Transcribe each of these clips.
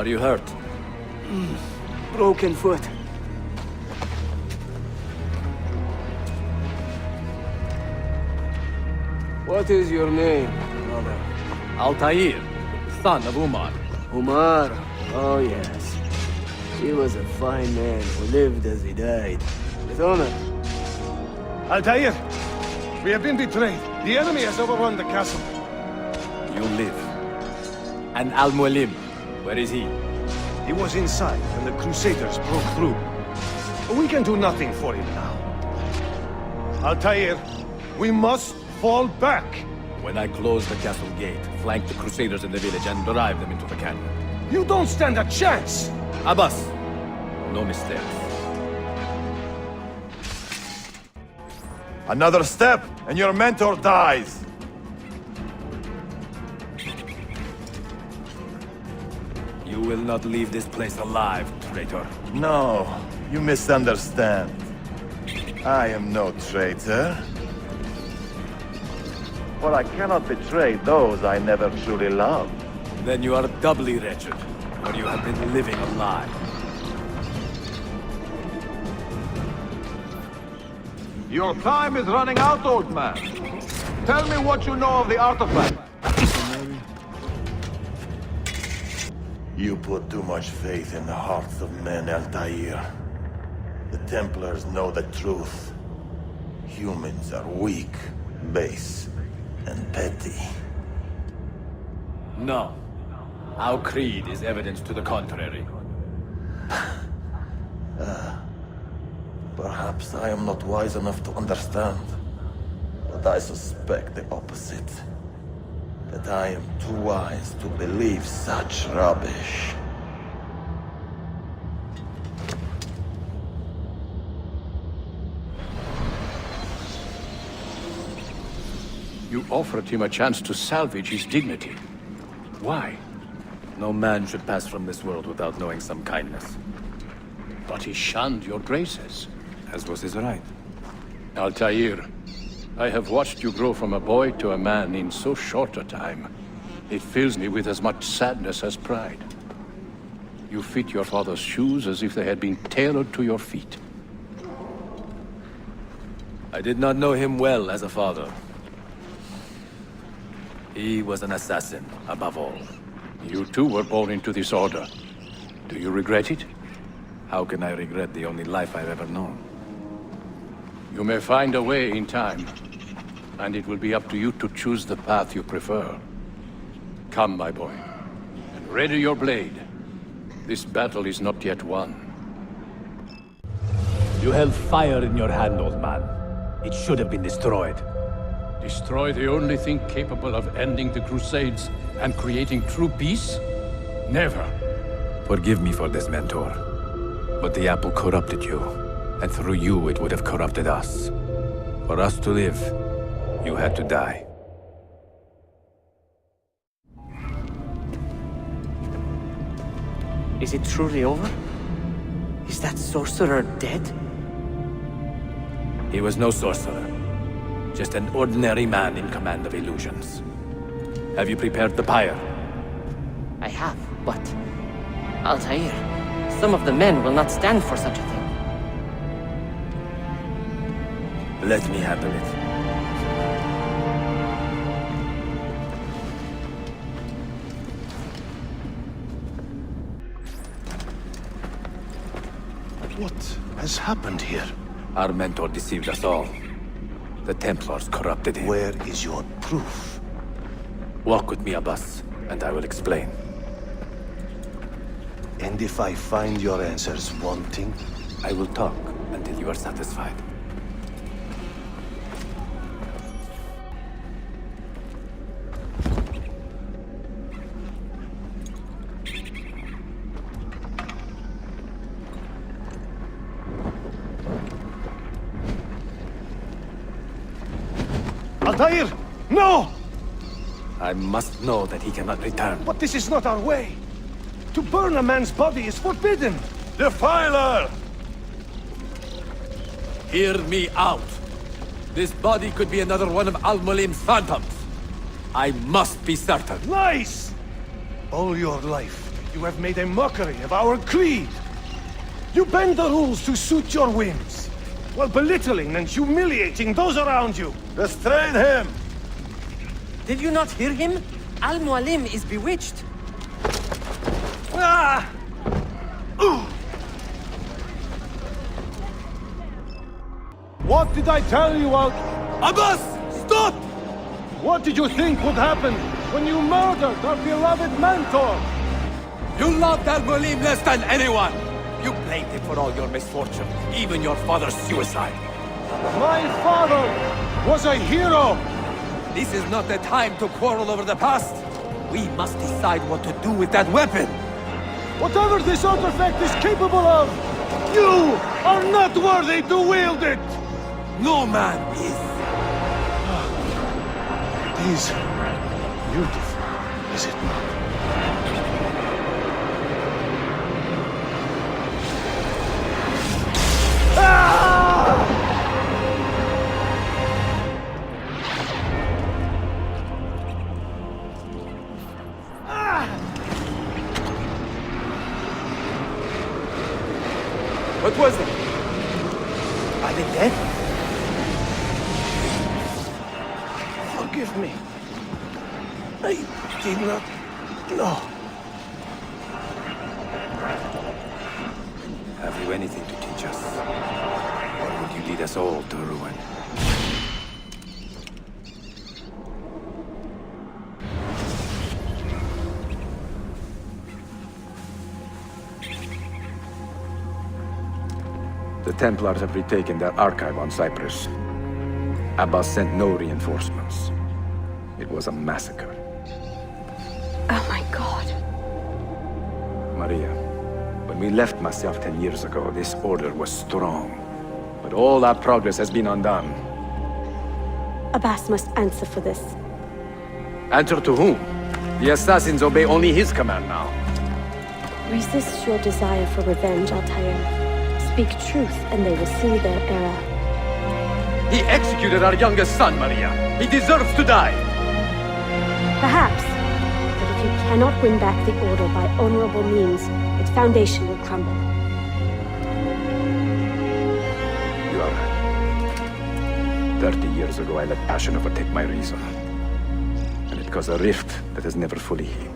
Are you hurt? Broken foot. What is your name, brother? Altair, son of Umar. Umar. Oh, yes. He was a fine man who lived as he died. With honor. Altair! We have been betrayed. The enemy has overrun the castle. You live. And Al-Mualim, where is he? He was inside when the Crusaders broke through. But we can do nothing for him now. Altair, we must fall back. When I close the castle gate, flank the Crusaders in the village and drive them into the canyon. You don't stand a chance! Abbas, no mistakes. Another step, and your mentor dies! You will not leave this place alive, traitor. No, you misunderstand. I am no traitor. For I cannot betray those I never truly loved. Then you are doubly wretched, for you have been living a lie. Your time is running out, old man. Tell me what you know of the artifact. You put too much faith in the hearts of men, Altair. The Templars know the truth. Humans are weak, base, and petty. No. Our creed is evidence to the contrary. Perhaps I am not wise enough to understand, but I suspect the opposite. That I am too wise to believe such rubbish. You offered him a chance to salvage his dignity. Why? No man should pass from this world without knowing some kindness. But he shunned your graces. As was his right. Altair, I have watched you grow from a boy to a man in so short a time. It fills me with as much sadness as pride. You fit your father's shoes as if they had been tailored to your feet. I did not know him well as a father. He was an assassin, above all. You too were born into this order. Do you regret it? How can I regret the only life I've ever known? You may find a way in time, and it will be up to you to choose the path you prefer. Come, my boy, and ready your blade. This battle is not yet won. You held fire in your hand, old man. It should have been destroyed. Destroy the only thing capable of ending the Crusades and creating true peace? Never. Forgive me for this, Mentor. But the apple corrupted you, and through you it would have corrupted us. For us to live, you had to die. Is it truly over? Is that sorcerer dead? He was no sorcerer. Just an ordinary man in command of illusions. Have you prepared the pyre? I have, but... Altair, some of the men will not stand for such a thing. Let me handle it. What has happened here? Our mentor deceived us all. The Templars corrupted him. Where is your proof? Walk with me, Abbas, and I will explain. And if I find your answers wanting? I will talk until you are satisfied. Altair! No! I must know that he cannot return. But this is not our way. To burn a man's body is forbidden. Defiler! Hear me out. This body could be another one of Al-Mualim's phantoms. I must be certain. Lies! All your life, You have made a mockery of our creed. You bend the rules to suit your whims, while belittling and humiliating those around you. Restrain him! Did you not hear him? Al-Mualim is bewitched. Ah! What did I tell you, Abbas! Stop! What did you think would happen when you murdered our beloved mentor? You loved Al-Mualim less than anyone! You blamed him for all your misfortune, even your father's suicide. My father was a hero! This is not the time to quarrel over the past. We must decide what to do with that weapon. Whatever this artifact is capable of, you are not worthy to wield it! No man is. It is beautiful, is it not? What was it? Are they dead? Forgive me. I did not know. Have you anything to teach us? Or would you lead us all to ruin? The Templars have retaken their archive on Cyprus. Abbas sent no reinforcements. It was a massacre. Oh my god. Maria, when we left Masyaf 10 years ago, this order was strong. But all our progress has been undone. Abbas must answer for this. Answer to whom? The assassins obey only his command now. Resist your desire for revenge, Altair. Speak truth, and they will see their error. He executed our youngest son, Maria. He deserves to die. Perhaps. But if you cannot win back the Order by honorable means, its foundation will crumble. You are right. 30 years ago, I let passion overtake my reason. And it caused a rift that has never fully healed.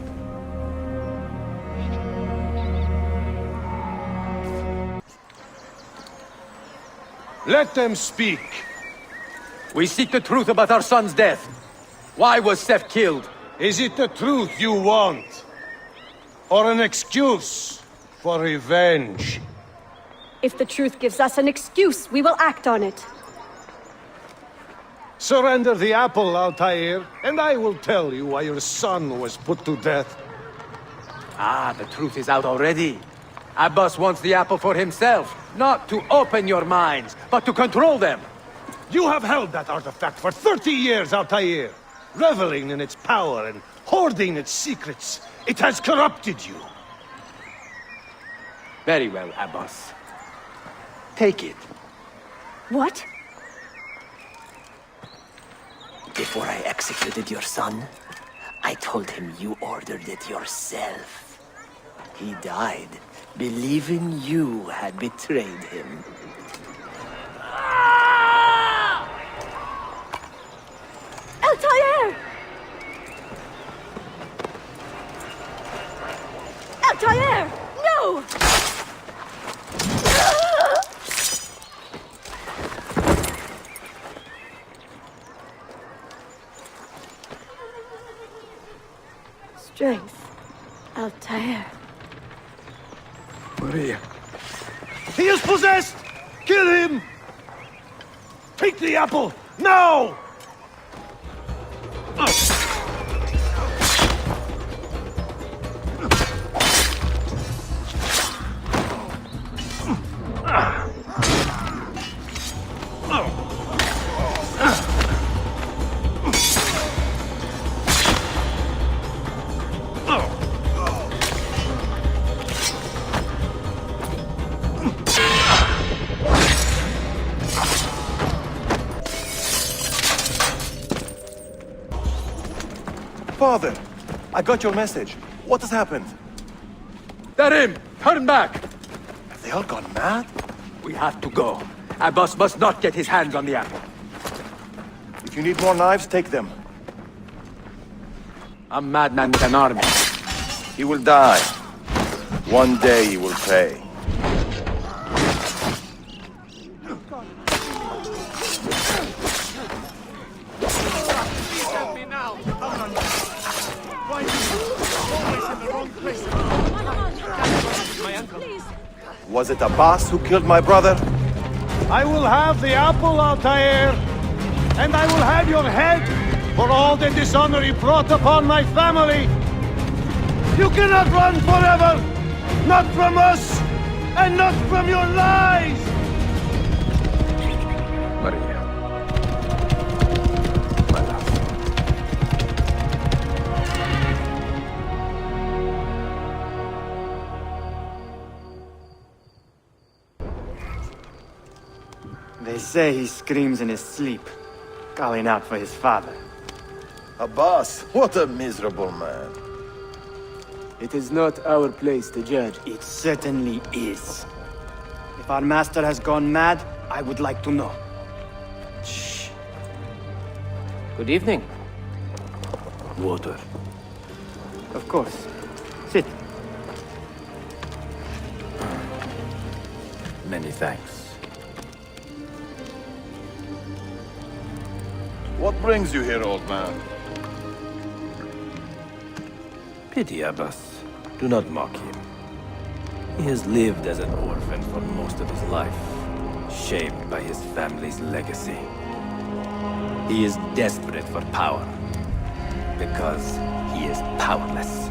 Let them speak. We seek the truth about our son's death. Why was Seth killed? Is it the truth you want? Or an excuse for revenge? If the truth gives us an excuse, we will act on it. Surrender the apple, Altair, and I will tell you why your son was put to death. Ah, the truth is out already. Abbas wants the apple for himself. Not to open your minds, but to control them. You have held that artifact for 30 years, Altair, reveling in its power and hoarding its secrets. It has corrupted you. Very well, Abbas. Take it. What? Before I executed your son, I told him you ordered it yourself. He died, believing you had betrayed him. Altair! Altair! No! Strength. Altair. Maria. He is possessed! Kill him! Take the apple, now! Father, I got your message. What has happened? They're him! Turn back! Have they all gone mad? We have to go. Abbas must not get his hands on the apple. If you need more knives, take them. A madman with an army. He will die. One day he will pay. Was it Abbas who killed my brother? I will have the apple, Altair, and I will have your head for all the dishonor he brought upon my family. You cannot run forever, not from us, and not from your lies! Maria. My love. They say he screams in his sleep, calling out for his father. Abbas, what a miserable man. It is not our place to judge. It certainly is. If our master has gone mad, I would like to know. Shh. Good evening. Water. Of course. Sit. Many thanks. What brings you here, old man? Pity Abbas. Do not mock him. He has lived as an orphan for most of his life, shamed by his family's legacy. He is desperate for power, because he is powerless.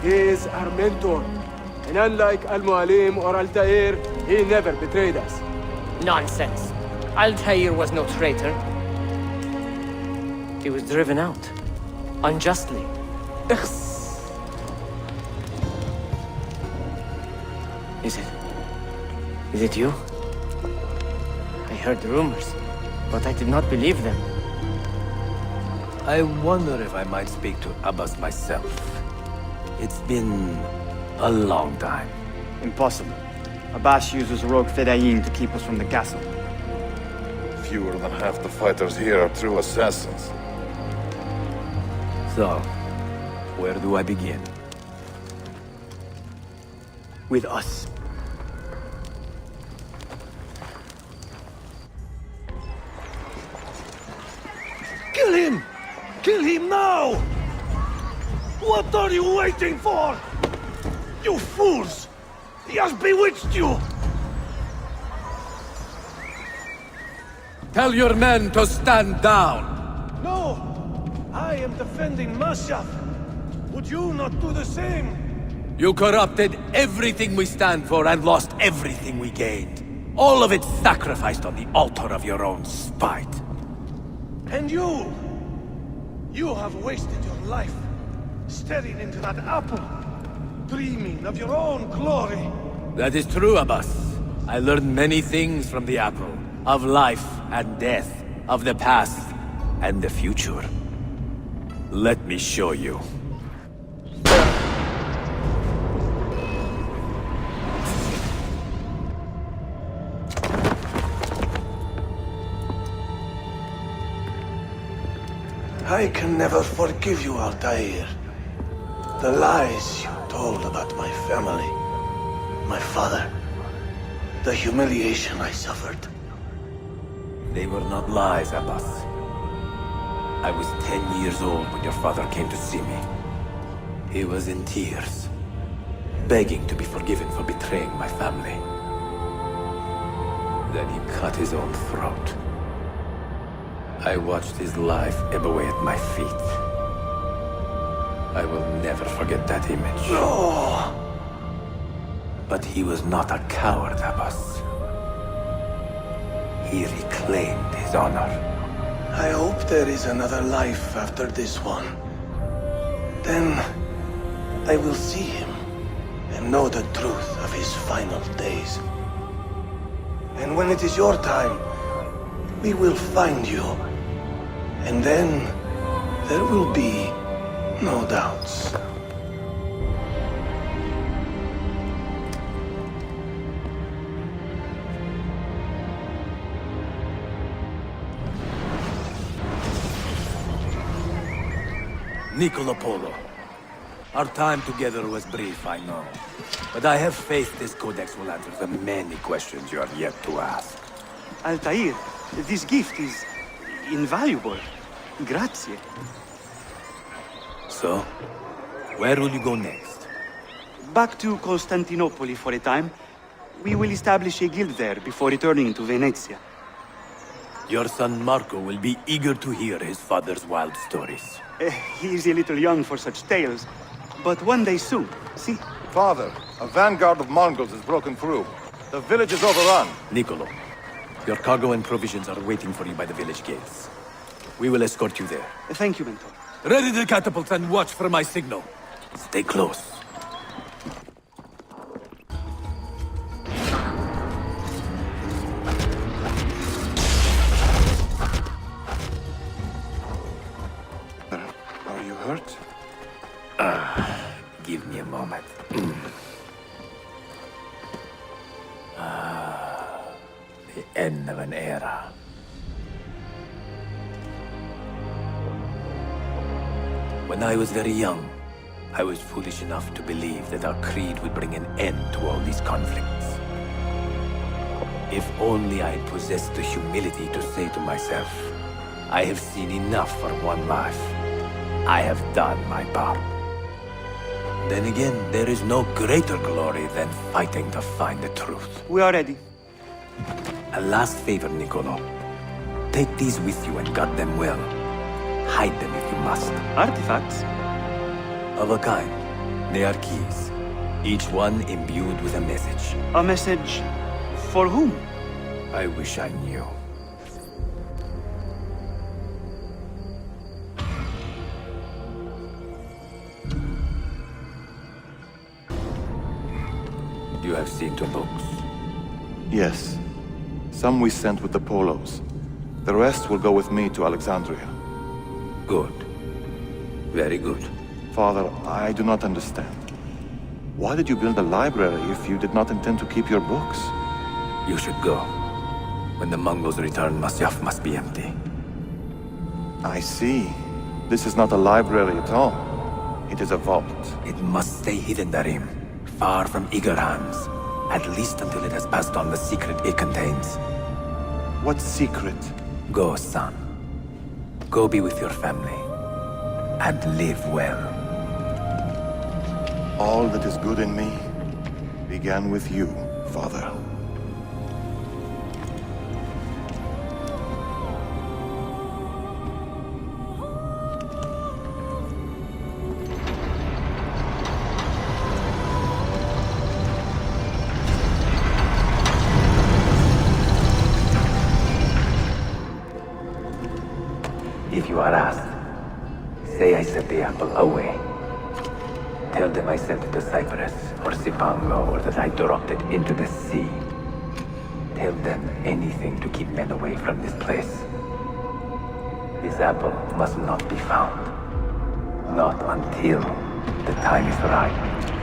He is our mentor. And unlike Al-Mualim or Altair, he never betrayed us. Nonsense. Altair was no traitor. He was driven out. Unjustly. Is it you? I heard the rumors, but I did not believe them. I wonder if I might speak to Abbas myself. It's been a long time. Impossible. Abbas uses rogue Fedayeen to keep us from the castle. Fewer than half the fighters here are true assassins. So, where do I begin? With us. Kill him! Kill him now! What are you waiting for? You fools! He has bewitched you! Tell your men to stand down! No! I am defending Mashaf. Would you not do the same? You corrupted everything we stand for and lost everything we gained. All of it sacrificed on the altar of your own spite. And you! You have wasted your life, staring into that apple, dreaming of your own glory. That is true, Abbas. I learned many things from the apple. Of life and death, of the past and the future. Let me show you. I can never forgive you, Altair. The lies you told about my family, my father, the humiliation I suffered. They were not lies, Abbas. I was 10 years old when your father came to see me. He was in tears, begging to be forgiven for betraying my family. Then he cut his own throat. I watched his life ebb away at my feet. I will never forget that image. No! But he was not a coward, Abbas. He reclaimed his honor. I hope there is another life after this one. Then I will see him and know the truth of his final days. And when it is your time, we will find you. And then there will be no doubts. Niccolo Polo. Our time together was brief, I know. But I have faith this codex will answer the many questions you are yet to ask. Altair, this gift is invaluable. Grazie. So, where will you go next? Back to Constantinople for a time. We will establish a guild there before returning to Venezia. Your son Marco will be eager to hear his father's wild stories. He is a little young for such tales, but one day soon, see? Father, a vanguard of Mongols has broken through. The village is overrun. Niccolo, your cargo and provisions are waiting for you by the village gates. We will escort you there. Thank you, Mentor. Ready the catapults and watch for my signal. Stay close. Are you hurt? Give me a moment. The end of an era. When I was very young, I was foolish enough to believe that our creed would bring an end to all these conflicts. If only I had possessed the humility to say to myself, I have seen enough for one life. I have done my part. Then again, there is no greater glory than fighting to find the truth. We are ready. A last favor, Niccolo. Take these with you and guard them well. Hide them if you must. Artifacts? Of a kind. They are keys. Each one imbued with a message. A message for whom? I wish I knew. You have seen the books. Yes. Some we sent with the Polos. The rest will go with me to Alexandria. Good. Very good. Father, I do not understand. Why did you build a library if you did not intend to keep your books? You should go. When the Mongols return, Masyaf must be empty. I see. This is not a library at all. It is a vault. It must stay hidden, Darim. Far from eager hands. At least until it has passed on the secret it contains. What secret? Go, son. Go be with your family. And live well. All that is good in me began with you, Father. If you are asked, say I sent the apple away. Tell them I sent it to Cyprus or Cipango, or that I dropped it into the sea. Tell them anything to keep men away from this place. This apple must not be found. Not until the time is right.